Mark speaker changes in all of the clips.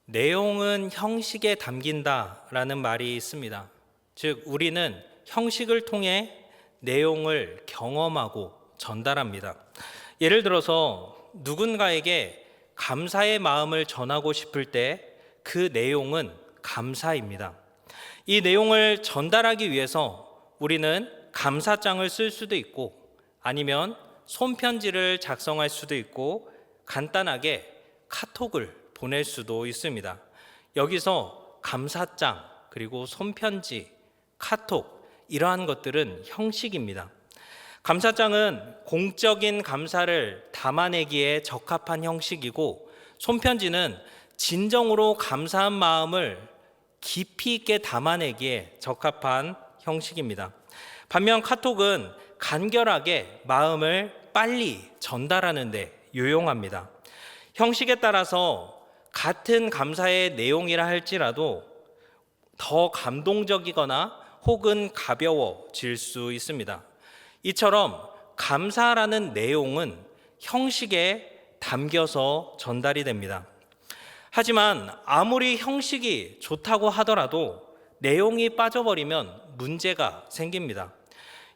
Speaker 1: 내용은 형식에 담긴다라는 말이 있습니다. 즉, 우리는 형식을 통해 내용을 경험하고 전달합니다. 예를 들어서 누군가에게 감사의 마음을 전하고 싶을 때 그 내용은 감사입니다. 이 내용을 전달하기 위해서 우리는 감사장을 쓸 수도 있고 아니면 손편지를 작성할 수도 있고 간단하게 카톡을 보낼 수도 있습니다. 여기서 감사장, 그리고 손편지, 카톡, 이러한 것들은 형식입니다. 감사장은 공적인 감사를 담아내기에 적합한 형식이고, 손편지는 진정으로 감사한 마음을 깊이 있게 담아내기에 적합한 형식입니다. 반면 카톡은 간결하게 마음을 빨리 전달하는 데 유용합니다. 형식에 따라서 같은 감사의 내용이라 할지라도 더 감동적이거나 혹은 가벼워질 수 있습니다. 이처럼 감사라는 내용은 형식에 담겨서 전달이 됩니다. 하지만 아무리 형식이 좋다고 하더라도 내용이 빠져버리면 문제가 생깁니다.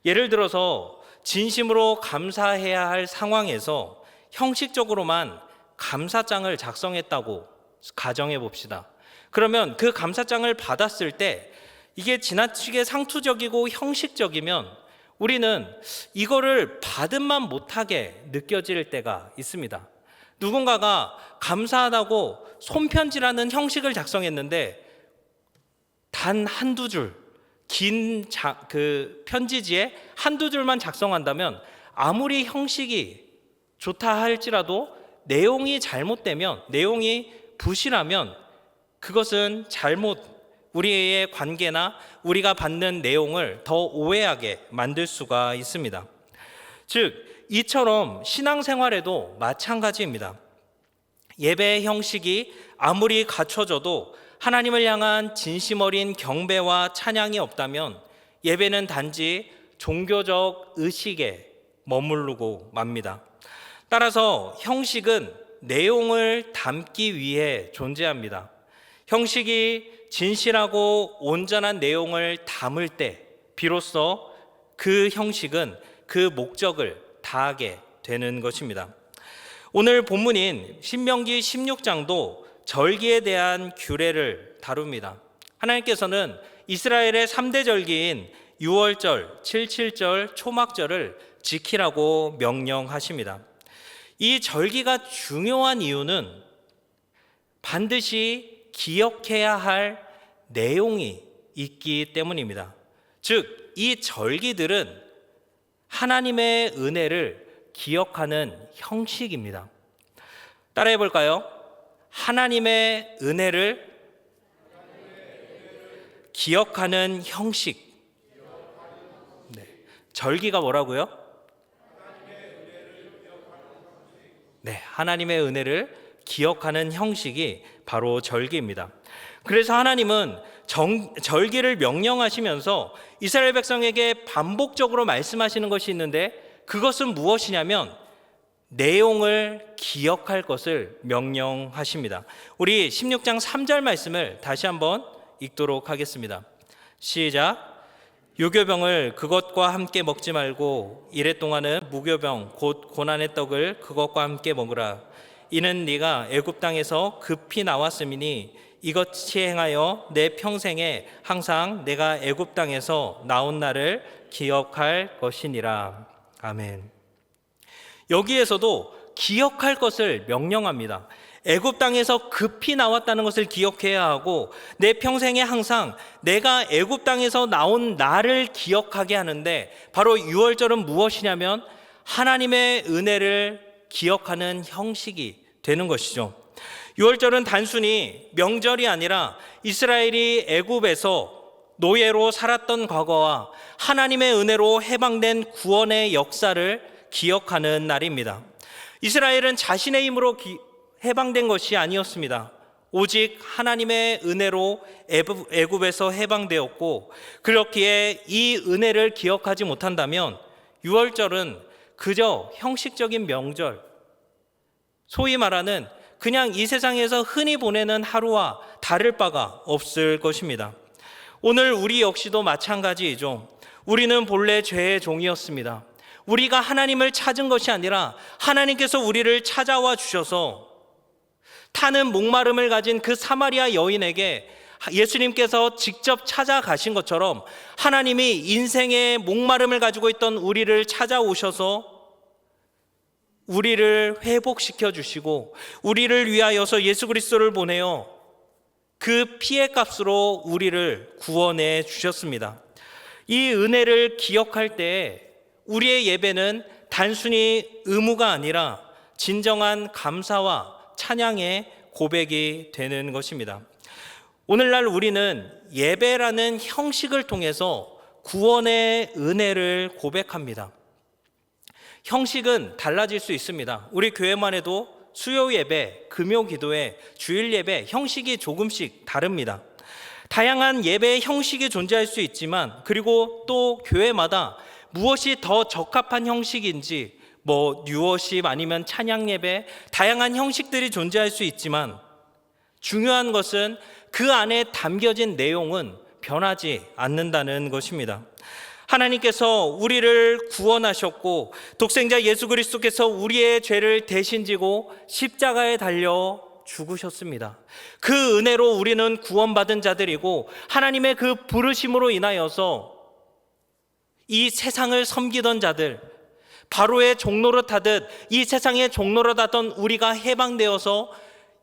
Speaker 1: 예를 들어서 진심으로 감사해야 할 상황에서 형식적으로만 감사장을 작성했다고 가정해 봅시다. 그러면 그 감사장을 받았을 때 이게 지나치게 상투적이고 형식적이면 우리는 이거를 받은만 못하게 느껴질 때가 있습니다. 누군가가 감사하다고 손편지라는 형식을 작성했는데 단 한두 줄, 긴 편지지에 한두 줄만 작성한다면 아무리 형식이 좋다 할지라도 내용이 잘못되면, 내용이 부실하면 그것은 우리의 관계나 우리가 받는 내용을 더 오해하게 만들 수가 있습니다. 즉, 이처럼 신앙생활에도 마찬가지입니다. 예배의 형식이 아무리 갖춰져도 하나님을 향한 진심 어린 경배와 찬양이 없다면 예배는 단지 종교적 의식에 머무르고 맙니다. 따라서 형식은 내용을 담기 위해 존재합니다. 형식이 진실하고 온전한 내용을 담을 때 비로소 그 형식은 그 목적을 다하게 되는 것입니다. 오늘 본문인 신명기 16장도 절기에 대한 규례를 다룹니다. 하나님께서는 이스라엘의 3대 절기인 유월절, 칠칠절, 초막절을 지키라고 명령하십니다. 이 절기가 중요한 이유는 반드시 기억해야 할 내용이 있기 때문입니다. 즉, 이 절기들은 하나님의 은혜를 기억하는 형식입니다. 따라해 볼까요? 하나님의 은혜를 기억하는 형식. 네. 절기가 뭐라고요? 네, 하나님의 은혜를 기억하는 형식이 바로 절기입니다. 그래서 하나님은 절기를 명령하시면서 이스라엘 백성에게 반복적으로 말씀하시는 것이 있는데, 그것은 무엇이냐면 내용을 기억할 것을 명령하십니다. 우리 16장 3절 말씀을 다시 한번 읽도록 하겠습니다. 시작. 유교병을 그것과 함께 먹지 말고 이레 동안은 무교병 곧 고난의 떡을 그것과 함께 먹으라. 이는 네가 애굽 땅에서 급히 나왔음이니 이것이 행하여 내 평생에 항상 내가 애굽 땅에서 나온 날을 기억할 것이니라. 아멘. 여기에서도 기억할 것을 명령합니다. 애굽 땅에서 급히 나왔다는 것을 기억해야 하고, 내 평생에 항상 내가 애굽 땅에서 나온 나를 기억하게 하는데, 바로 유월절은 무엇이냐면 하나님의 은혜를 기억하는 형식이 되는 것이죠. 유월절은 단순히 명절이 아니라 이스라엘이 애굽에서 노예로 살았던 과거와 하나님의 은혜로 해방된 구원의 역사를 기억하는 날입니다. 이스라엘은 자신의 힘으로 해방된 것이 아니었습니다. 오직 하나님의 은혜로 애굽에서 해방되었고, 그렇기에 이 은혜를 기억하지 못한다면 유월절은 그저 형식적인 명절, 소위 말하는 그냥 이 세상에서 흔히 보내는 하루와 다를 바가 없을 것입니다. 오늘 우리 역시도 마찬가지이죠. 우리는 본래 죄의 종이었습니다. 우리가 하나님을 찾은 것이 아니라 하나님께서 우리를 찾아와 주셔서 타는 목마름을 가진 그 사마리아 여인에게 예수님께서 직접 찾아가신 것처럼 하나님이 인생의 목마름을 가지고 있던 우리를 찾아오셔서 우리를 회복시켜 주시고 우리를 위하여서 예수 그리스도를 보내어 그 피의 값으로 우리를 구원해 주셨습니다. 이 은혜를 기억할 때 우리의 예배는 단순히 의무가 아니라 진정한 감사와 찬양의 고백이 되는 것입니다. 오늘날 우리는 예배라는 형식을 통해서 구원의 은혜를 고백합니다. 형식은 달라질 수 있습니다. 우리 교회만 해도 수요 예배, 금요 기도회, 주일 예배 형식이 조금씩 다릅니다. 다양한 예배의 형식이 존재할 수 있지만 그리고 또 교회마다 무엇이 더 적합한 형식인지 뉴워십 아니면 찬양 예배 다양한 형식들이 존재할 수 있지만 중요한 것은 그 안에 담겨진 내용은 변하지 않는다는 것입니다. 하나님께서 우리를 구원하셨고 독생자 예수 그리스도께서 우리의 죄를 대신 지고 십자가에 달려 죽으셨습니다. 그 은혜로 우리는 구원받은 자들이고 하나님의 그 부르심으로 인하여서 이 세상을 섬기던 자들, 바로의 종노릇 하듯 이 세상의 종노릇 하던 우리가 해방되어서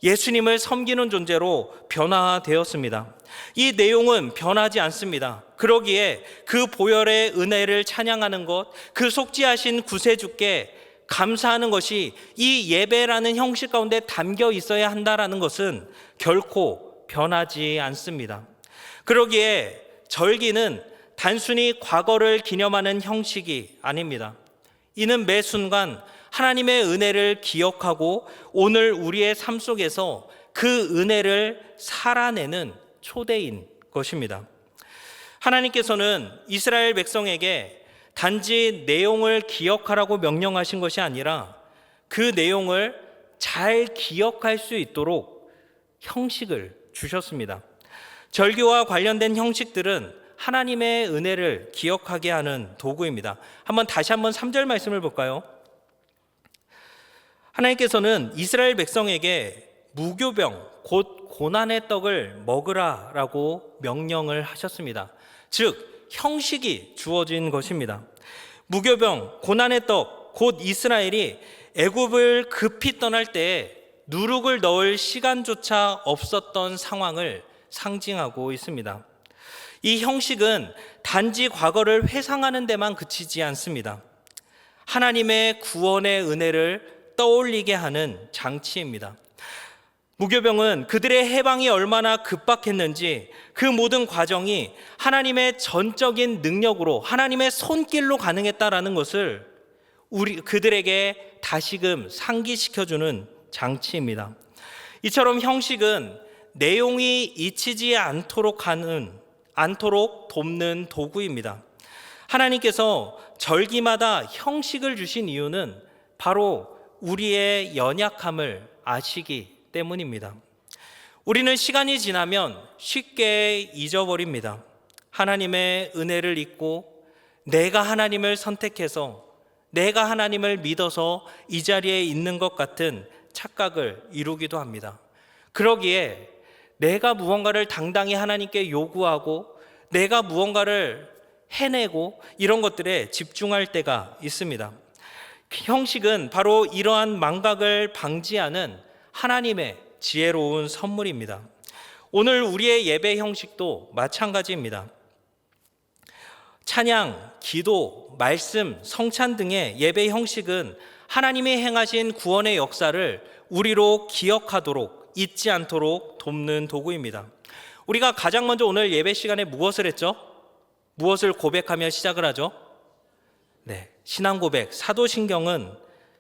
Speaker 1: 예수님을 섬기는 존재로 변화되었습니다. 이 내용은 변하지 않습니다. 그러기에 그 보혈의 은혜를 찬양하는 것, 그 속죄하신 구세주께 감사하는 것이 이 예배라는 형식 가운데 담겨 있어야 한다는 것은 결코 변하지 않습니다. 그러기에 절기는 단순히 과거를 기념하는 형식이 아닙니다. 이는 매 순간 하나님의 은혜를 기억하고 오늘 우리의 삶 속에서 그 은혜를 살아내는 초대인 것입니다. 하나님께서는 이스라엘 백성에게 단지 내용을 기억하라고 명령하신 것이 아니라 그 내용을 잘 기억할 수 있도록 형식을 주셨습니다. 절기와 관련된 형식들은 하나님의 은혜를 기억하게 하는 도구입니다. 다시 한번 3절 말씀을 볼까요? 하나님께서는 이스라엘 백성에게 무교병 곧 고난의 떡을 먹으라라고 명령을 하셨습니다. 즉 형식이 주어진 것입니다. 무교병 고난의 떡 곧 이스라엘이 애굽을 급히 떠날 때에 누룩을 넣을 시간조차 없었던 상황을 상징하고 있습니다. 이 형식은 단지 과거를 회상하는 데만 그치지 않습니다. 하나님의 구원의 은혜를 떠올리게 하는 장치입니다. 무교병은 그들의 해방이 얼마나 급박했는지 그 모든 과정이 하나님의 전적인 능력으로 하나님의 손길로 가능했다라는 것을 그들에게 다시금 상기시켜주는 장치입니다. 이처럼 형식은 내용이 잊히지 않도록 돕는 도구입니다. 하나님께서 절기마다 형식을 주신 이유는 바로 우리의 연약함을 아시기 때문입니다. 우리는 시간이 지나면 쉽게 잊어버립니다. 하나님의 은혜를 잊고 내가 하나님을 선택해서 내가 하나님을 믿어서 이 자리에 있는 것 같은 착각을 이루기도 합니다. 그러기에 내가 무언가를 당당히 하나님께 요구하고 내가 무언가를 해내고 이런 것들에 집중할 때가 있습니다. 형식은 바로 이러한 망각을 방지하는 하나님의 지혜로운 선물입니다. 오늘 우리의 예배 형식도 마찬가지입니다. 찬양, 기도, 말씀, 성찬 등의 예배 형식은 하나님이 행하신 구원의 역사를 우리로 기억하도록 잊지 않도록 돕는 도구입니다. 우리가 가장 먼저 오늘 예배 시간에 무엇을 했죠? 무엇을 고백하며 시작을 하죠? 신앙 고백, 사도신경은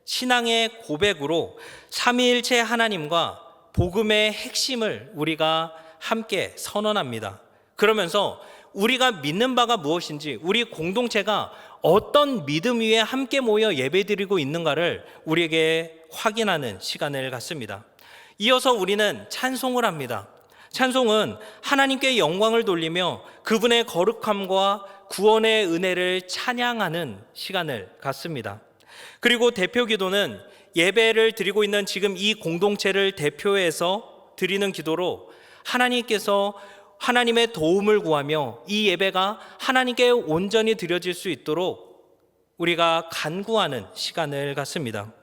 Speaker 1: 신앙의 고백으로 삼위일체 하나님과 복음의 핵심을 우리가 함께 선언합니다. 그러면서 우리가 믿는 바가 무엇인지, 우리 공동체가 어떤 믿음 위에 함께 모여 예배드리고 있는가를 우리에게 확인하는 시간을 갖습니다. 이어서 우리는 찬송을 합니다. 찬송은 하나님께 영광을 돌리며 그분의 거룩함과 구원의 은혜를 찬양하는 시간을 갖습니다. 그리고 대표 기도는 예배를 드리고 있는 지금 이 공동체를 대표해서 드리는 기도로 하나님께서 하나님의 도움을 구하며 이 예배가 하나님께 온전히 드려질 수 있도록 우리가 간구하는 시간을 갖습니다.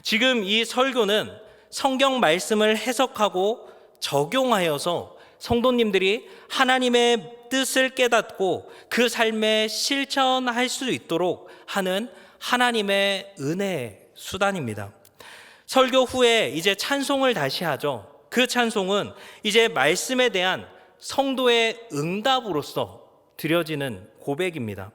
Speaker 1: 지금 이 설교는 성경 말씀을 해석하고 적용하여서 성도님들이 하나님의 뜻을 깨닫고 그 삶에 실천할 수 있도록 하는 하나님의 은혜의 수단입니다. 설교 후에 이제 찬송을 다시 하죠. 그 찬송은 이제 말씀에 대한 성도의 응답으로서 드려지는 고백입니다.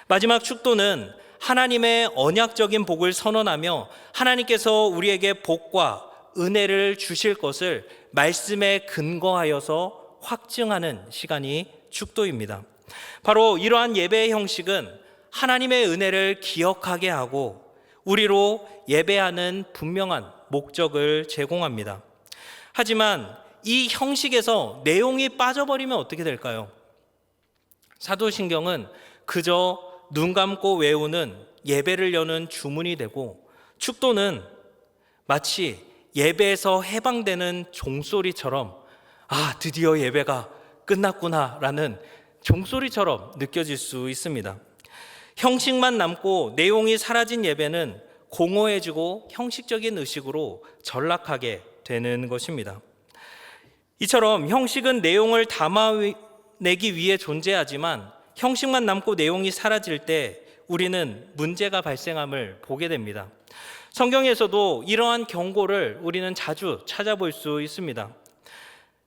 Speaker 1: 마지막 축도는 하나님의 언약적인 복을 선언하며 하나님께서 우리에게 복과 은혜를 주실 것을 말씀에 근거하여서 확증하는 시간이 축도입니다. 바로 이러한 예배의 형식은 하나님의 은혜를 기억하게 하고 우리로 예배하는 분명한 목적을 제공합니다. 하지만 이 형식에서 내용이 빠져버리면 어떻게 될까요? 사도신경은 그저 눈 감고 외우는 예배를 여는 주문이 되고 축도는 마치 예배에서 해방되는 종소리처럼 드디어 예배가 끝났구나라는 종소리처럼 느껴질 수 있습니다. 형식만 남고 내용이 사라진 예배는 공허해지고 형식적인 의식으로 전락하게 되는 것입니다. 이처럼 형식은 내용을 담아내기 위해 존재하지만 형식만 남고 내용이 사라질 때 우리는 문제가 발생함을 보게 됩니다. 성경에서도 이러한 경고를 우리는 자주 찾아볼 수 있습니다.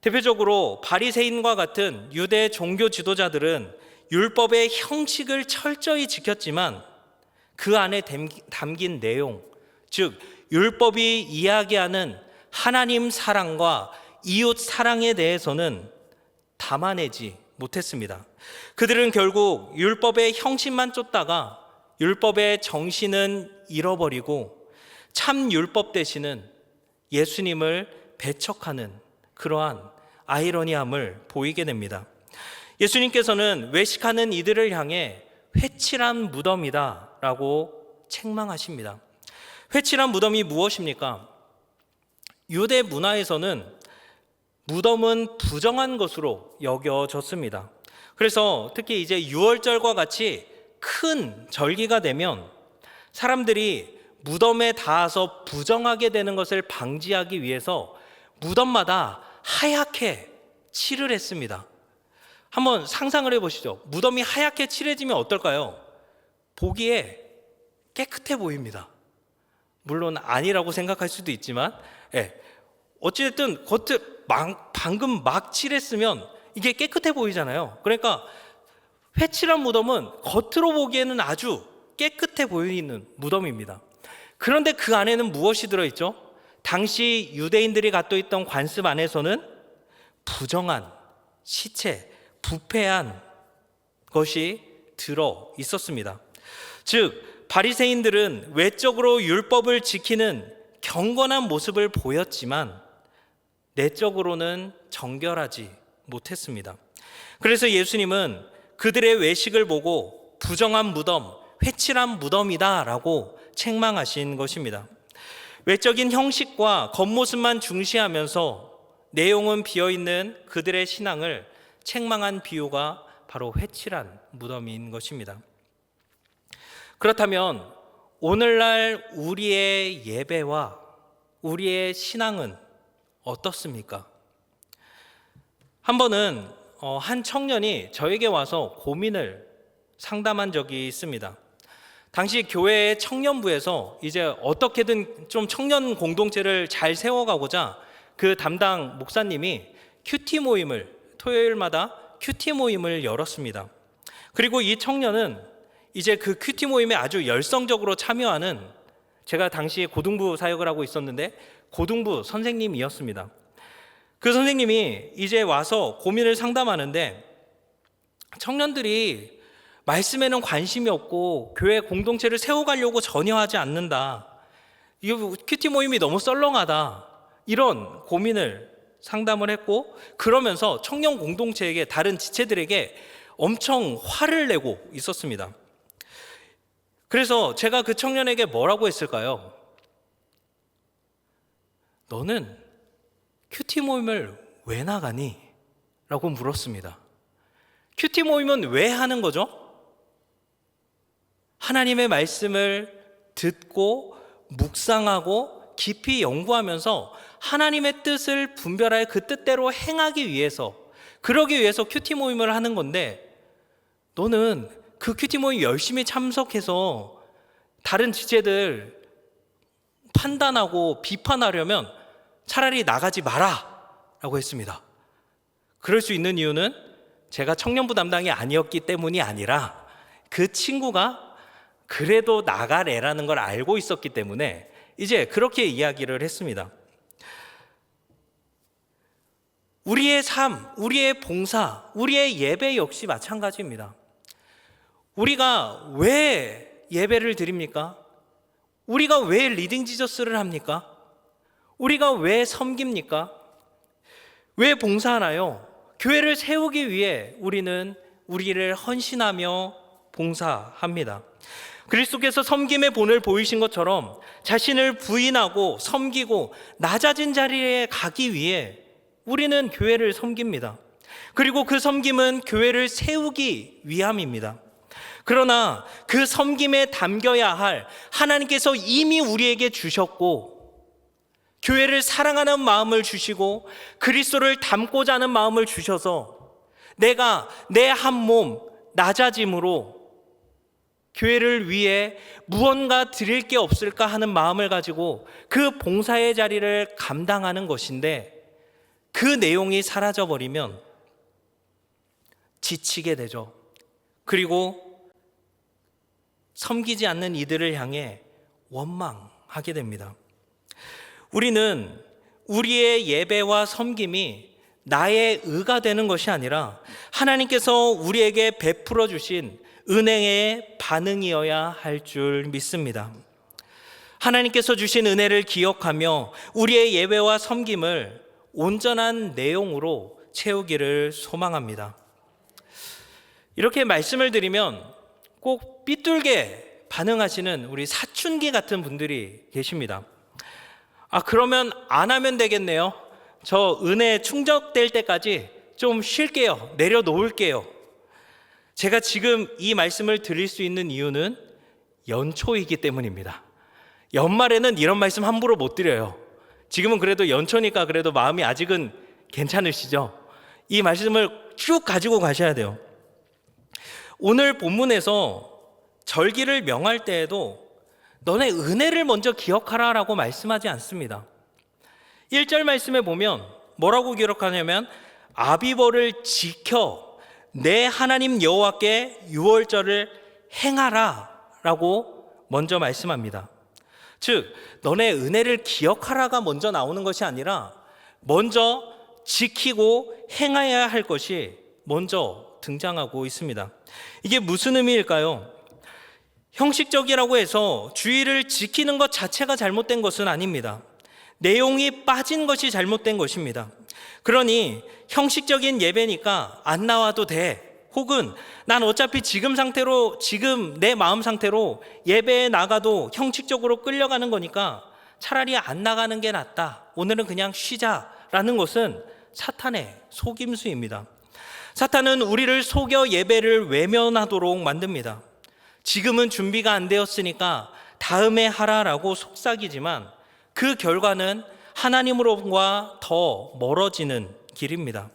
Speaker 1: 대표적으로 바리새인과 같은 유대 종교 지도자들은 율법의 형식을 철저히 지켰지만 그 안에 담긴 내용, 즉 율법이 이야기하는 하나님 사랑과 이웃 사랑에 대해서는 담아내지 못했습니다. 그들은 결국 율법의 형식만 쫓다가 율법의 정신은 잃어버리고 참 율법 대신은 예수님을 배척하는 그러한 아이러니함을 보이게 됩니다. 예수님께서는 외식하는 이들을 향해 회칠한 무덤이다 라고 책망하십니다. 회칠한 무덤이 무엇입니까? 유대 문화에서는 무덤은 부정한 것으로 여겨졌습니다. 그래서 특히 이제 유월절과 같이 큰 절기가 되면 사람들이 무덤에 닿아서 부정하게 되는 것을 방지하기 위해서 무덤마다 하얗게 칠을 했습니다. 한번 상상을 해보시죠. 무덤이 하얗게 칠해지면 어떨까요? 보기에 깨끗해 보입니다. 물론 아니라고 생각할 수도 있지만 어찌됐든 방금 막 칠했으면 이게 깨끗해 보이잖아요. 그러니까 회칠한 무덤은 겉으로 보기에는 아주 깨끗해 보이는 무덤입니다. 그런데 그 안에는 무엇이 들어있죠? 당시 유대인들이 갖고 있던 관습 안에서는 부정한 시체, 부패한 것이 들어 있었습니다. 즉 바리새인들은 외적으로 율법을 지키는 경건한 모습을 보였지만 내적으로는 정결하지 못했습니다. 그래서 예수님은 그들의 외식을 보고 부정한 무덤, 회칠한 무덤이다 라고 책망하신 것입니다. 외적인 형식과 겉모습만 중시하면서 내용은 비어있는 그들의 신앙을 책망한 비유가 바로 회칠한 무덤인 것입니다. 그렇다면 오늘날 우리의 예배와 우리의 신앙은 어떻습니까? 한 번은 한 청년이 저에게 와서 고민을 상담한 적이 있습니다. 당시 교회의 청년부에서 이제 어떻게든 좀 청년 공동체를 잘 세워가고자 그 담당 목사님이 큐티 모임을 토요일마다 큐티 모임을 열었습니다. 그리고 이 청년은 이제 그 큐티 모임에 아주 열성적으로 참여하는, 제가 당시에 고등부 사역을 하고 있었는데 고등부 선생님이었습니다. 그 선생님이 이제 와서 고민을 상담하는데 청년들이 말씀에는 관심이 없고 교회 공동체를 세워가려고 전혀 하지 않는다. 이 큐티 모임이 너무 썰렁하다. 이런 고민을 상담을 했고, 그러면서 청년 공동체에게, 다른 지체들에게 엄청 화를 내고 있었습니다. 그래서 제가 그 청년에게 뭐라고 했을까요? 너는 큐티 모임을 왜 나가니? 라고 물었습니다. 큐티 모임은 왜 하는 거죠? 하나님의 말씀을 듣고 묵상하고 깊이 연구하면서 하나님의 뜻을 분별하여 그 뜻대로 행하기 위해서, 그러기 위해서 큐티 모임을 하는 건데, 너는 그 큐티 모임 열심히 참석해서 다른 지체들 판단하고 비판하려면 차라리 나가지 마라 라고 했습니다. 그럴 수 있는 이유는 제가 청년부 담당이 아니었기 때문이 아니라, 그 친구가 그래도 나가래라는 걸 알고 있었기 때문에 이제 그렇게 이야기를 했습니다. 우리의 삶, 우리의 봉사, 우리의 예배 역시 마찬가지입니다. 우리가 왜 예배를 드립니까? 우리가 왜 리딩 지저스를 합니까? 우리가 왜 섬깁니까? 왜 봉사하나요? 교회를 세우기 위해 우리는 우리를 헌신하며 봉사합니다. 그리스도께서 섬김의 본을 보이신 것처럼 자신을 부인하고 섬기고 낮아진 자리에 가기 위해 우리는 교회를 섬깁니다. 그리고 그 섬김은 교회를 세우기 위함입니다. 그러나 그 섬김에 담겨야 할 하나님께서 이미 우리에게 주셨고, 교회를 사랑하는 마음을 주시고 그리스도를 닮고자 하는 마음을 주셔서 내가 내 한 몸 낮아짐으로 교회를 위해 무언가 드릴 게 없을까 하는 마음을 가지고 그 봉사의 자리를 감당하는 것인데, 그 내용이 사라져버리면 지치게 되죠. 그리고 섬기지 않는 이들을 향해 원망하게 됩니다. 우리는 우리의 예배와 섬김이 나의 의가 되는 것이 아니라 하나님께서 우리에게 베풀어 주신 은혜의 반응이어야 할 줄 믿습니다. 하나님께서 주신 은혜를 기억하며 우리의 예배와 섬김을 온전한 내용으로 채우기를 소망합니다. 이렇게 말씀을 드리면 꼭 삐뚤게 반응하시는 우리 사춘기 같은 분들이 계십니다. 그러면 안 하면 되겠네요. 저 은혜 충족될 때까지 좀 쉴게요. 내려놓을게요. 제가 지금 이 말씀을 드릴 수 있는 이유는 연초이기 때문입니다. 연말에는 이런 말씀 함부로 못 드려요. 지금은 그래도 연초니까 그래도 마음이 아직은 괜찮으시죠? 이 말씀을 쭉 가지고 가셔야 돼요. 오늘 본문에서 절기를 명할 때에도 너네 은혜를 먼저 기억하라 라고 말씀하지 않습니다. 1절 말씀에 보면 뭐라고 기록하냐면 아비벌을 지켜 내 하나님 여호와께 유월절을 행하라 라고 먼저 말씀합니다. 즉 너네 은혜를 기억하라가 먼저 나오는 것이 아니라 먼저 지키고 행해야 할 것이 먼저 등장하고 있습니다. 이게 무슨 의미일까요? 형식적이라고 해서 주의를 지키는 것 자체가 잘못된 것은 아닙니다. 내용이 빠진 것이 잘못된 것입니다. 그러니 형식적인 예배니까 안 나와도 돼. 혹은 난 어차피 지금 상태로, 지금 내 마음 상태로 예배에 나가도 형식적으로 끌려가는 거니까 차라리 안 나가는 게 낫다. 오늘은 그냥 쉬자라는 것은 사탄의 속임수입니다. 사탄은 우리를 속여 예배를 외면하도록 만듭니다. 지금은 준비가 안 되었으니까 다음에 하라라고 속삭이지만 그 결과는 하나님으로부터 더 멀어지는 길입니다.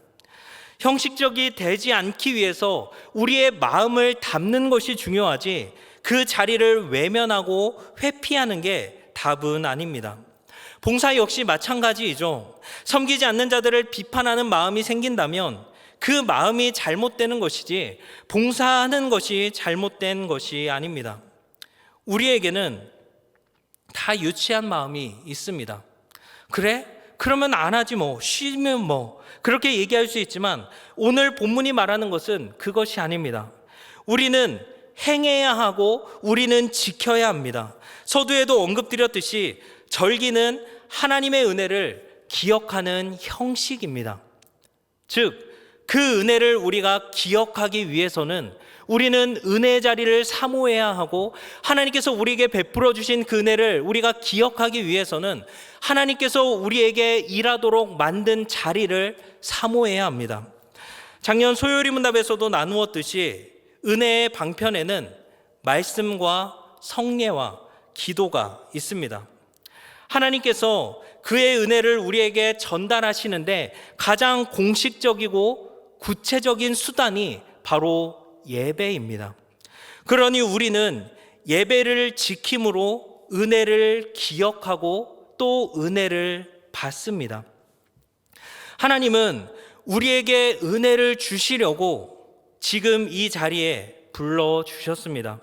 Speaker 1: 형식적이 되지 않기 위해서 우리의 마음을 담는 것이 중요하지 그 자리를 외면하고 회피하는 게 답은 아닙니다. 봉사 역시 마찬가지이죠. 섬기지 않는 자들을 비판하는 마음이 생긴다면 그 마음이 잘못되는 것이지 봉사하는 것이 잘못된 것이 아닙니다. 우리에게는 다 유치한 마음이 있습니다. 그래? 그러면 안 하지 뭐, 쉬면 뭐, 그렇게 얘기할 수 있지만 오늘 본문이 말하는 것은 그것이 아닙니다. 우리는 행해야 하고 우리는 지켜야 합니다. 서두에도 언급드렸듯이 절기는 하나님의 은혜를 기억하는 형식입니다. 즉, 그 은혜를 우리가 기억하기 위해서는 우리는 은혜의 자리를 사모해야 하고, 하나님께서 우리에게 베풀어 주신 그 은혜를 우리가 기억하기 위해서는 하나님께서 우리에게 일하도록 만든 자리를 사모해야 합니다. 작년 소요리 문답에서도 나누었듯이 은혜의 방편에는 말씀과 성례와 기도가 있습니다. 하나님께서 그의 은혜를 우리에게 전달하시는데 가장 공식적이고 구체적인 수단이 바로 예배입니다. 그러니 우리는 예배를 지킴으로 은혜를 기억하고 또 은혜를 받습니다. 하나님은 우리에게 은혜를 주시려고 지금 이 자리에 불러주셨습니다.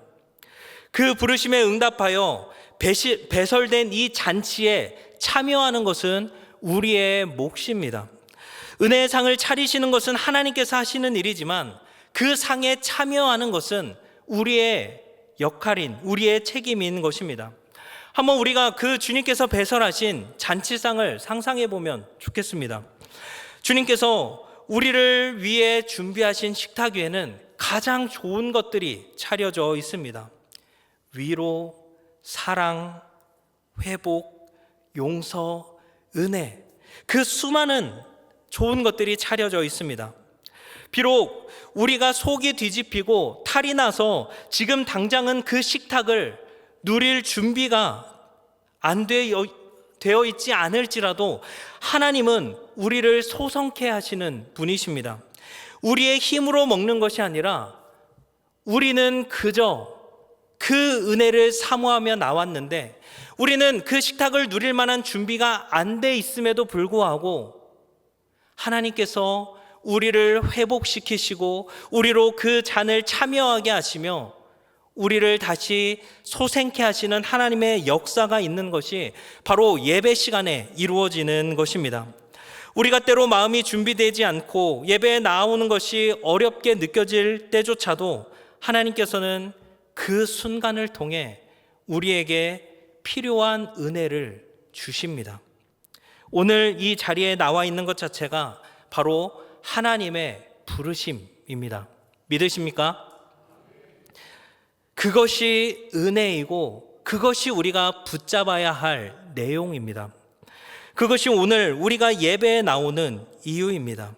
Speaker 1: 그 부르심에 응답하여 배설된 이 잔치에 참여하는 것은 우리의 몫입니다. 은혜의 상을 차리시는 것은 하나님께서 하시는 일이지만 그 상에 참여하는 것은 우리의 역할인, 우리의 책임인 것입니다. 한번 우리가 그 주님께서 배설하신 잔치상을 상상해 보면 좋겠습니다. 주님께서 우리를 위해 준비하신 식탁 위에는 가장 좋은 것들이 차려져 있습니다. 위로, 사랑, 회복, 용서, 은혜, 그 수많은 좋은 것들이 차려져 있습니다. 비록 우리가 속이 뒤집히고 탈이 나서 지금 당장은 그 식탁을 누릴 준비가 안 되어 있지 않을지라도 하나님은 우리를 소성케 하시는 분이십니다. 우리의 힘으로 먹는 것이 아니라 우리는 그저 그 은혜를 사모하며 나왔는데, 우리는 그 식탁을 누릴 만한 준비가 안 돼 있음에도 불구하고 하나님께서 우리를 회복시키시고 우리로 그 잔을 참여하게 하시며 우리를 다시 소생케 하시는 하나님의 역사가 있는 것이 바로 예배 시간에 이루어지는 것입니다. 우리가 때로 마음이 준비되지 않고 예배에 나오는 것이 어렵게 느껴질 때조차도 하나님께서는 그 순간을 통해 우리에게 필요한 은혜를 주십니다. 오늘 이 자리에 나와 있는 것 자체가 바로 하나님의 부르심입니다. 믿으십니까? 그것이 은혜이고 그것이 우리가 붙잡아야 할 내용입니다. 그것이 오늘 우리가 예배에 나오는 이유입니다.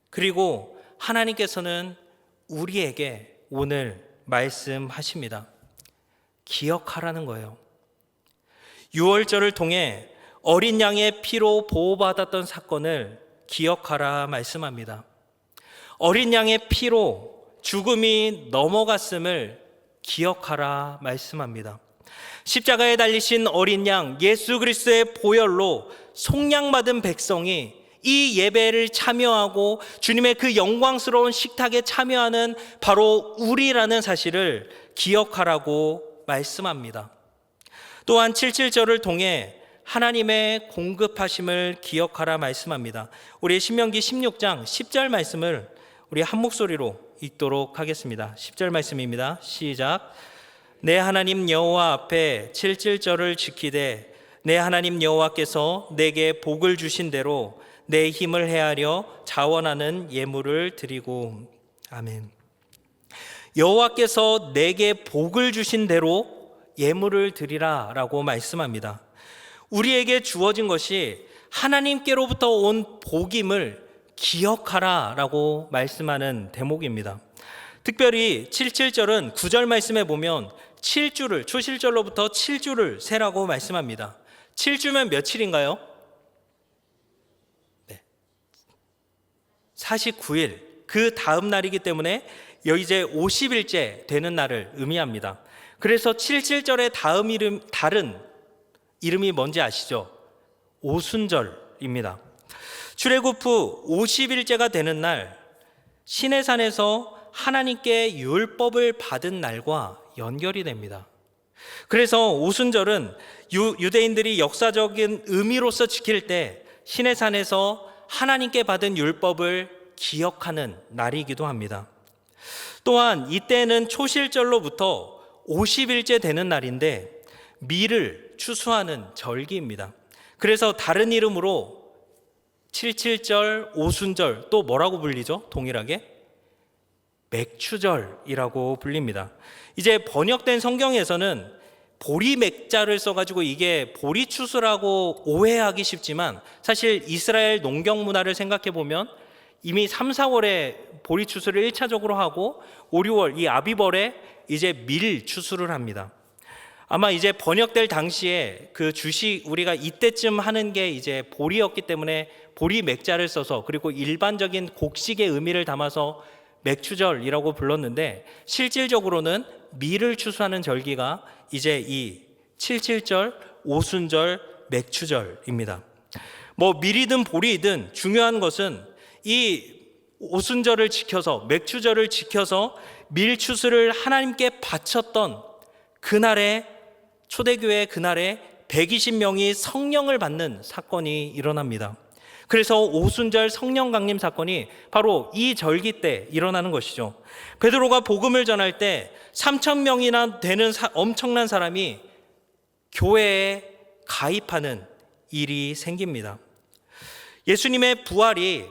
Speaker 1: 그리고 하나님께서는 우리에게 오늘 말씀하십니다. 기억하라는 거예요. 유월절을 통해 어린 양의 피로 보호받았던 사건을 기억하라 말씀합니다. 어린 양의 피로 죽음이 넘어갔음을 기억하라 말씀합니다. 십자가에 달리신 어린 양 예수 그리스도의 보혈로 속량받은 백성이 이 예배를 참여하고 주님의 그 영광스러운 식탁에 참여하는 바로 우리라는 사실을 기억하라고 말씀합니다. 또한 77절을 통해 하나님의 공급하심을 기억하라 말씀합니다. 우리 신명기 16장 10절 말씀을 우리 한 목소리로 읽도록 하겠습니다. 10절 말씀입니다. 시작. 내 하나님 여호와 앞에 77절을 지키되 내 하나님 여호와께서 내게 복을 주신 대로 내 힘을 헤아려 자원하는 예물을 드리고. 아멘. 여호와께서 내게 복을 주신 대로 예물을 드리라 라고 말씀합니다. 우리에게 주어진 것이 하나님께로부터 온 복임을 기억하라 라고 말씀하는 대목입니다. 특별히 77절은 9절 말씀에 보면 7주를, 초실절로부터 7주를 세라고 말씀합니다. 7주면 며칠인가요? 49일, 그 다음 날이기 때문에 이제 50일째 되는 날을 의미합니다. 그래서 77절의 다른 이름이 뭔지 아시죠? 오순절입니다. 출애굽 후 50일째가 되는 날, 시내산에서 하나님께 율법을 받은 날과 연결이 됩니다. 그래서 오순절은 유대인들이 역사적인 의미로서 지킬 때 시내산에서 하나님께 받은 율법을 기억하는 날이기도 합니다. 또한 이때는 초실절로부터 50일째 되는 날인데 밀을 추수하는 절기입니다. 그래서 다른 이름으로 칠칠절, 오순절, 또 뭐라고 불리죠? 동일하게 맥추절이라고 불립니다. 이제 번역된 성경에서는 보리맥자를 써가지고 이게 보리추수라고 오해하기 쉽지만, 사실 이스라엘 농경 문화를 생각해 보면 이미 3, 4월에 보리추수를 1차적으로 하고 5, 6월 이 아비벌에 이제 밀추수를 합니다. 아마 이제 번역될 당시에 그 주식 우리가 이때쯤 하는 게 이제 보리였기 때문에 보리 맥자를 써서, 그리고 일반적인 곡식의 의미를 담아서 맥추절이라고 불렀는데, 실질적으로는 밀을 추수하는 절기가 이제 이 칠칠절, 오순절, 맥추절입니다. 뭐 밀이든 보리이든 중요한 것은 이 오순절을 지켜서, 맥추절을 지켜서 밀추수를 하나님께 바쳤던 그날에, 초대교회 그날에 120명이 성령을 받는 사건이 일어납니다. 그래서 오순절 성령 강림 사건이 바로 이 절기 때 일어나는 것이죠. 베드로가 복음을 전할 때 3,000명이나 되는 엄청난 사람이 교회에 가입하는 일이 생깁니다. 예수님의 부활이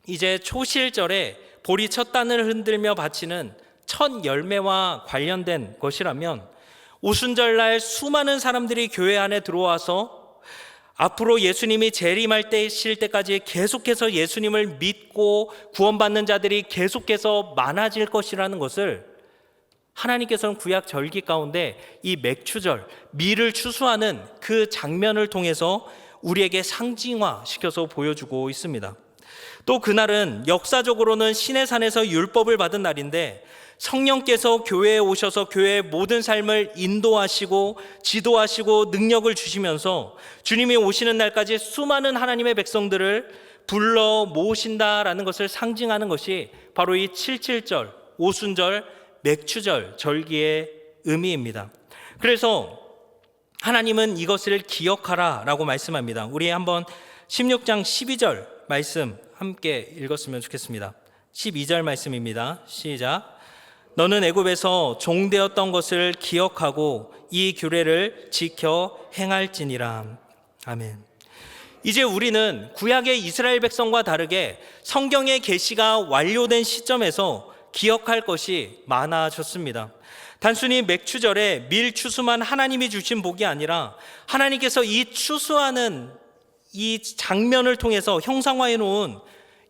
Speaker 1: 이제 초실절에 보리 첫 단을 흔들며 바치는 첫 열매와 관련된 것이라면, 오순절날 수많은 사람들이 교회 안에 들어와서 앞으로 예수님이 재림할 때까지 계속해서 예수님을 믿고 구원받는 자들이 계속해서 많아질 것이라는 것을 하나님께서는 구약 절기 가운데 이 맥추절, 밀을 추수하는 그 장면을 통해서 우리에게 상징화시켜서 보여주고 있습니다. 또 그날은 역사적으로는 시내산에서 율법을 받은 날인데, 성령께서 교회에 오셔서 교회의 모든 삶을 인도하시고 지도하시고 능력을 주시면서 주님이 오시는 날까지 수많은 하나님의 백성들을 불러 모으신다라는 것을 상징하는 것이 바로 이 칠칠절, 오순절, 맥추절 절기의 의미입니다. 그래서 하나님은 이것을 기억하라 라고 말씀합니다. 우리 한번 16장 12절 말씀 함께 읽었으면 좋겠습니다. 12절 말씀입니다. 시작. 너는 애굽에서 종되었던 것을 기억하고 이 규례를 지켜 행할지니라. 아멘. 이제 우리는 구약의 이스라엘 백성과 다르게 성경의 계시가 완료된 시점에서 기억할 것이 많아졌습니다. 단순히 맥추절에 밀 추수만 하나님이 주신 복이 아니라, 하나님께서 이 추수하는 이 장면을 통해서 형상화해 놓은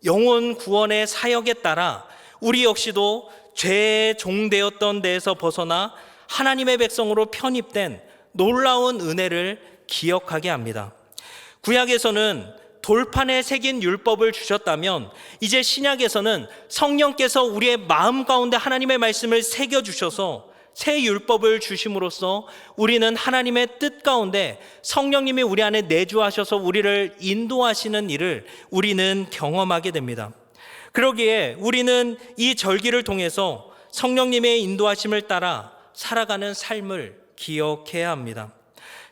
Speaker 1: 영혼 구원의 사역에 따라 우리 역시도 죄의 종되었던 데에서 벗어나 하나님의 백성으로 편입된 놀라운 은혜를 기억하게 합니다. 구약에서는 돌판에 새긴 율법을 주셨다면, 이제 신약에서는 성령께서 우리의 마음 가운데 하나님의 말씀을 새겨주셔서 새 율법을 주심으로써 우리는 하나님의 뜻 가운데 성령님이 우리 안에 내주하셔서 우리를 인도하시는 일을 우리는 경험하게 됩니다. 그러기에 우리는 이 절기를 통해서 성령님의 인도하심을 따라 살아가는 삶을 기억해야 합니다.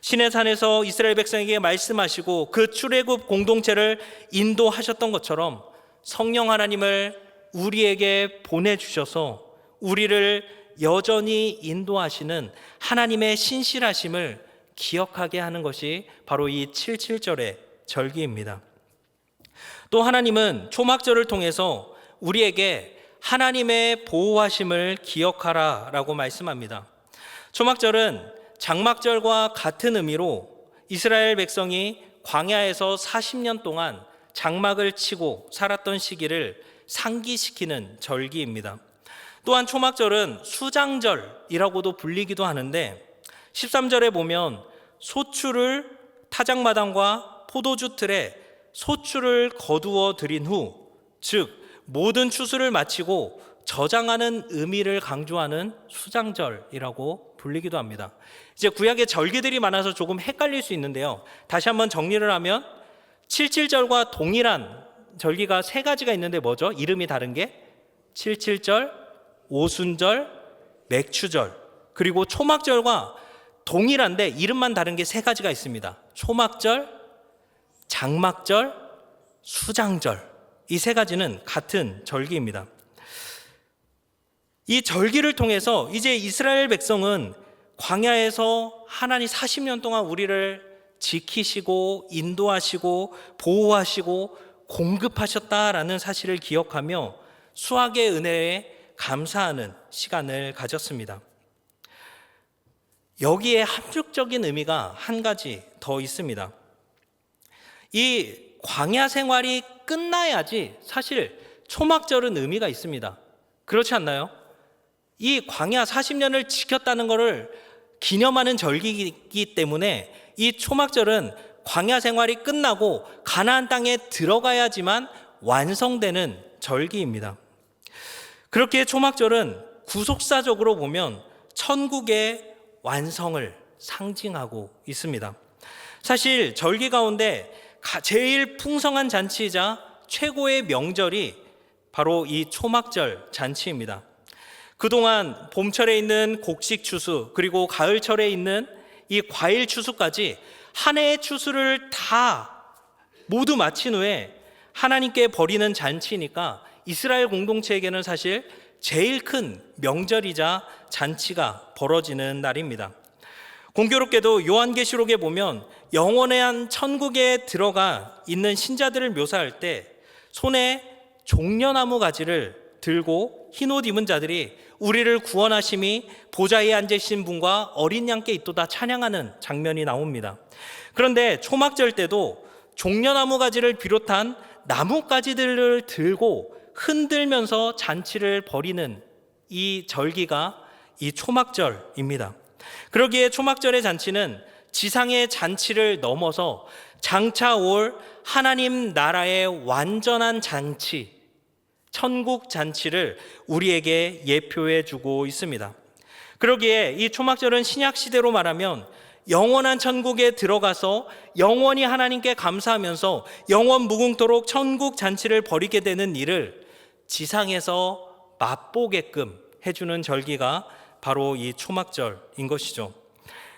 Speaker 1: 시내산에서 이스라엘 백성에게 말씀하시고 그 출애굽 공동체를 인도하셨던 것처럼 성령 하나님을 우리에게 보내주셔서 우리를 여전히 인도하시는 하나님의 신실하심을 기억하게 하는 것이 바로 이 칠칠절의 절기입니다. 또 하나님은 초막절을 통해서 우리에게 하나님의 보호하심을 기억하라 라고 말씀합니다. 초막절은 장막절과 같은 의미로 이스라엘 백성이 광야에서 40년 동안 장막을 치고 살았던 시기를 상기시키는 절기입니다. 또한 초막절은 수장절이라고도 불리기도 하는데, 13절에 보면 소출을 타작마당과 포도주 틀에 소출을 거두어 드린 후, 즉 모든 추수를 마치고 저장하는 의미를 강조하는 수장절이라고 불리기도 합니다. 이제 구약의 절기들이 많아서 조금 헷갈릴 수 있는데요, 다시 한번 정리를 하면 칠칠절과 동일한 절기가 세 가지가 있는데 뭐죠? 이름이 다른 게 칠칠절, 오순절, 맥추절, 그리고 초막절과 동일한데 이름만 다른 게 세 가지가 있습니다. 초막절, 장막절, 수장절, 이 세 가지는 같은 절기입니다. 이 절기를 통해서 이제 이스라엘 백성은 광야에서 하나님 40년 동안 우리를 지키시고 인도하시고 보호하시고 공급하셨다라는 사실을 기억하며 수확의 은혜에 감사하는 시간을 가졌습니다. 여기에 함축적인 의미가 한 가지 더 있습니다. 이 광야 생활이 끝나야지 사실 초막절은 의미가 있습니다. 그렇지 않나요? 이 광야 40년을 지켰다는 것을 기념하는 절기이기 때문에 이 초막절은 광야 생활이 끝나고 가나안 땅에 들어가야지만 완성되는 절기입니다. 그렇게 초막절은 구속사적으로 보면 천국의 완성을 상징하고 있습니다. 사실 절기 가운데 제일 풍성한 잔치이자 최고의 명절이 바로 이 초막절 잔치입니다. 그동안 봄철에 있는 곡식 추수, 그리고 가을철에 있는 이 과일 추수까지 한 해의 추수를 다 모두 마친 후에 하나님께 버리는 잔치니까 이스라엘 공동체에게는 사실 제일 큰 명절이자 잔치가 벌어지는 날입니다. 공교롭게도 요한계시록에 보면 영원한 천국에 들어가 있는 신자들을 묘사할 때 손에 종려나무 가지를 들고 흰옷 입은 자들이 우리를 구원하심이 보좌에 앉으신 분과 어린 양께 있도다 찬양하는 장면이 나옵니다. 그런데 초막절 때도 종려나무 가지를 비롯한 나뭇가지들을 들고 흔들면서 잔치를 벌이는 이 절기가 이 초막절입니다. 그러기에 초막절의 잔치는 지상의 잔치를 넘어서 장차 올 하나님 나라의 완전한 잔치, 천국 잔치를 우리에게 예표해 주고 있습니다. 그러기에 이 초막절은 신약 시대로 말하면 영원한 천국에 들어가서 영원히 하나님께 감사하면서 영원 무궁토록 천국 잔치를 벌이게 되는 일을 지상에서 맛보게끔 해주는 절기가 바로 이 초막절인 것이죠.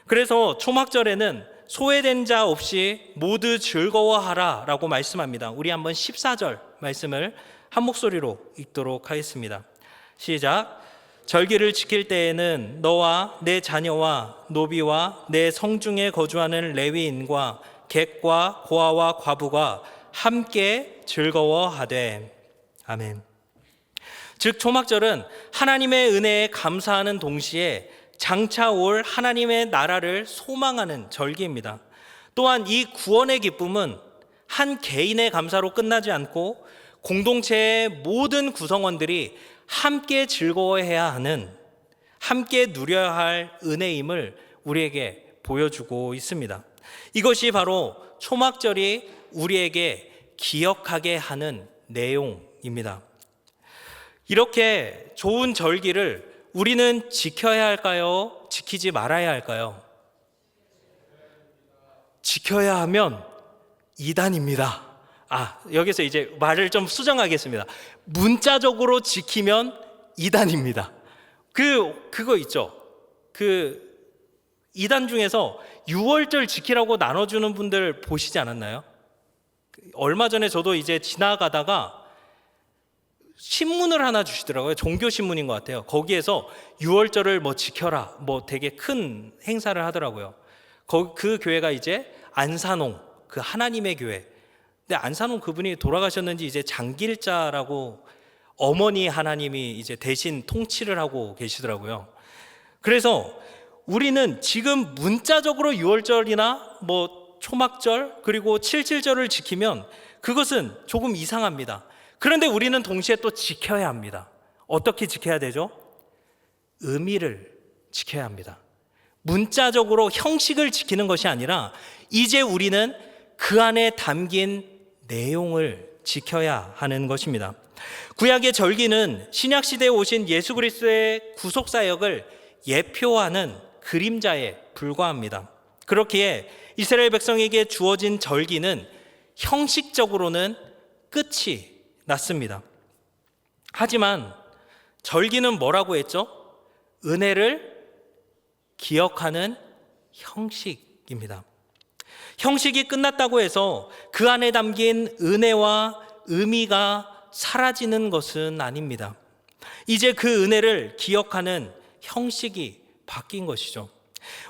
Speaker 1: 그래서 초막절에는 소외된 자 없이 모두 즐거워하라 라고 말씀합니다. 우리 한번 14절 말씀을 한 목소리로 읽도록 하겠습니다. 시작. 절기를 지킬 때에는 너와 내 자녀와 노비와 내 성중에 거주하는 레위인과 객과 고아와 과부가 함께 즐거워하되. 아멘. 즉 초막절은 하나님의 은혜에 감사하는 동시에 장차 올 하나님의 나라를 소망하는 절기입니다. 또한 이 구원의 기쁨은 한 개인의 감사로 끝나지 않고 공동체의 모든 구성원들이 함께 즐거워해야 하는, 함께 누려야 할 은혜임을 우리에게 보여주고 있습니다. 이것이 바로 초막절이 우리에게 기억하게 하는 내용입니다. 이렇게 좋은 절기를 우리는 지켜야 할까요? 지키지 말아야 할까요? 지켜야 하면 이단입니다. 여기서 이제 말을 좀 수정하겠습니다. 문자적으로 지키면 이단입니다. 그거 있죠. 이단 중에서 6월절 지키라고 나눠주는 분들 보시지 않았나요? 얼마 전에 저도 이제 지나가다가 신문을 하나 주시더라고요. 종교신문인 것 같아요. 거기에서 6월절을 뭐 지켜라, 뭐 되게 큰 행사를 하더라고요. 그 교회가 이제 안산홍, 그 하나님의 교회. 근데 안산홍 그분이 돌아가셨는지 이제 장길자라고 어머니 하나님이 이제 대신 통치를 하고 계시더라고요. 그래서 우리는 지금 문자적으로 6월절이나 뭐 초막절 그리고 77절을 지키면 그것은 조금 이상합니다. 그런데 우리는 동시에 또 지켜야 합니다. 어떻게 지켜야 되죠? 의미를 지켜야 합니다. 문자적으로 형식을 지키는 것이 아니라 이제 우리는 그 안에 담긴 내용을 지켜야 하는 것입니다. 구약의 절기는 신약 시대에 오신 예수 그리스도의 구속 사역을 예표하는 그림자에 불과합니다. 그렇기에 이스라엘 백성에게 주어진 절기는 형식적으로는 끝이 났습니다. 하지만 절기는 뭐라고 했죠? 은혜를 기억하는 형식입니다. 형식이 끝났다고 해서 그 안에 담긴 은혜와 의미가 사라지는 것은 아닙니다. 이제 그 은혜를 기억하는 형식이 바뀐 것이죠.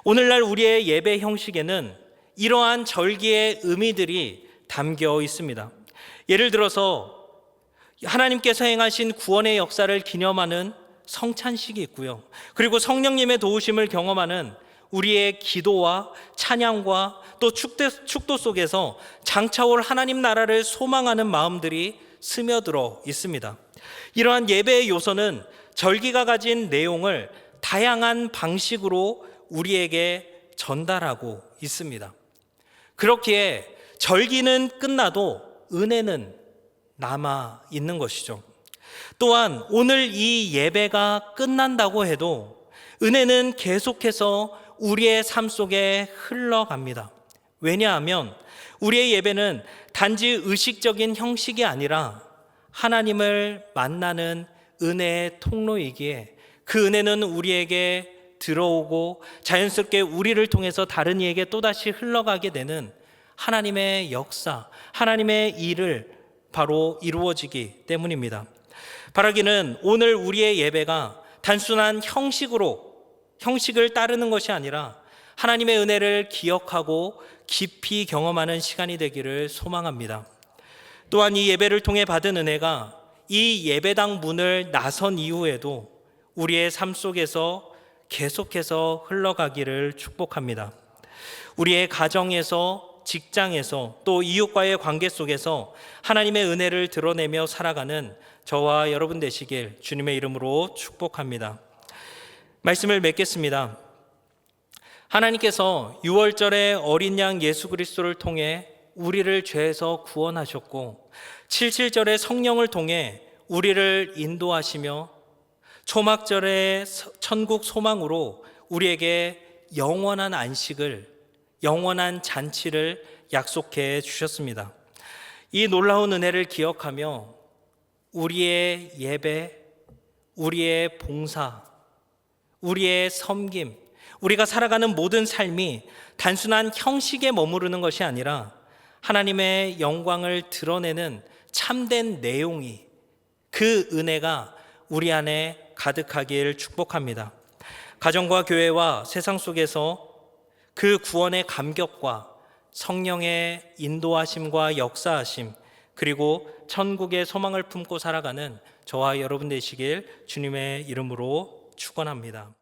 Speaker 1: 오늘날 우리의 예배 형식에는 이러한 절기의 의미들이 담겨 있습니다. 예를 들어서 하나님께서 행하신 구원의 역사를 기념하는 성찬식이 있고요. 그리고 성령님의 도우심을 경험하는 우리의 기도와 찬양과 또 축도 속에서 장차올 하나님 나라를 소망하는 마음들이 스며들어 있습니다. 이러한 예배의 요소는 절기가 가진 내용을 다양한 방식으로 우리에게 전달하고 있습니다. 그렇기에 절기는 끝나도 은혜는 남아 있는 것이죠. 또한 오늘 이 예배가 끝난다고 해도 은혜는 계속해서 우리의 삶 속에 흘러갑니다. 왜냐하면 우리의 예배는 단지 의식적인 형식이 아니라 하나님을 만나는 은혜의 통로이기에 그 은혜는 우리에게 들어오고 자연스럽게 우리를 통해서 다른 이에게 또다시 흘러가게 되는 하나님의 역사, 하나님의 일을 바로 이루어지기 때문입니다. 바라기는 오늘 우리의 예배가 단순한 형식을 따르는 것이 아니라 하나님의 은혜를 기억하고 깊이 경험하는 시간이 되기를 소망합니다. 또한 이 예배를 통해 받은 은혜가 이 예배당 문을 나선 이후에도 우리의 삶 속에서 계속해서 흘러가기를 축복합니다. 우리의 가정에서, 직장에서, 또 이웃과의 관계 속에서 하나님의 은혜를 드러내며 살아가는 저와 여러분 되시길 주님의 이름으로 축복합니다. 말씀을 맺겠습니다. 하나님께서 6월절에 어린 양 예수 그리스도를 통해 우리를 죄에서 구원하셨고 77절에 성령을 통해 우리를 인도하시며 초막절의 천국 소망으로 우리에게 영원한 안식을, 영원한 잔치를 약속해 주셨습니다. 이 놀라운 은혜를 기억하며 우리의 예배, 우리의 봉사, 우리의 섬김, 우리가 살아가는 모든 삶이 단순한 형식에 머무르는 것이 아니라 하나님의 영광을 드러내는 참된 내용이, 그 은혜가 우리 안에 가득하길 축복합니다. 가정과 교회와 세상 속에서 그 구원의 감격과 성령의 인도하심과 역사하심, 그리고 천국의 소망을 품고 살아가는 저와 여러분 되시길 주님의 이름으로 축원합니다.